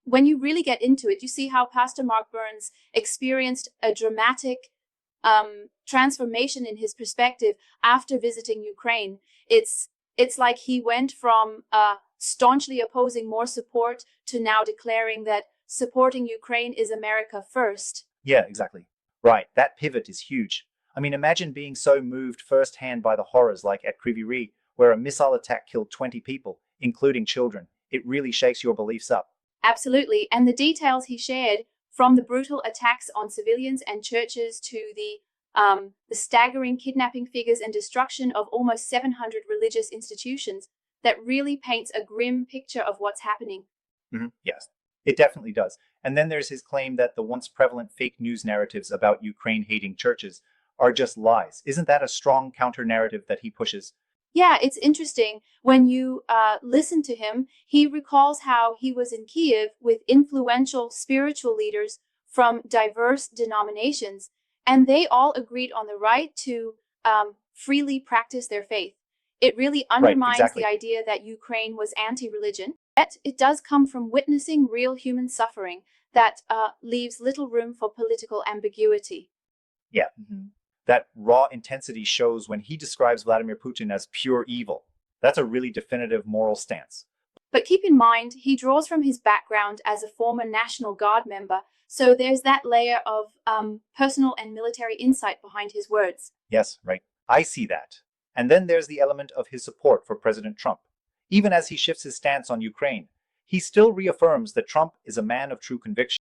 when you really get into it, you see how Pastor Mark Burns experienced a dramatic transformation in his perspective after visiting Ukraine. It's like he went from staunchly opposing more support to now declaring that supporting Ukraine is America first. Yeah, exactly. Right, that pivot is huge. I mean, imagine being so moved firsthand by the horrors like at Kryvyi Rih, where a missile attack killed 20 people, including children. It really shakes your beliefs up. Absolutely. And the details he shared, from the brutal attacks on civilians and churches to the staggering kidnapping figures and destruction of almost 700 religious institutions, that really paints a grim picture of what's happening. Yes, it definitely does. And then there's his claim that the once prevalent fake news narratives about Ukraine-hating churches are just lies. Isn't that a strong counter-narrative that he pushes? Yeah, it's interesting. When you listen to him, he recalls how he was in Kyiv with influential spiritual leaders from diverse denominations, and they all agreed on the right to freely practice their faith. It really undermines exactly. the idea that Ukraine was anti-religion. Yet it does come from witnessing real human suffering that leaves little room for political ambiguity. Yeah. That raw intensity shows when he describes Vladimir Putin as pure evil. That's a really definitive moral stance. But keep in mind, he draws from his background as a former National Guard member, so there's that layer of personal and military insight behind his words. Yes, right. I see that. And then there's the element of his support for President Trump. Even as he shifts his stance on Ukraine, he still reaffirms that Trump is a man of true conviction.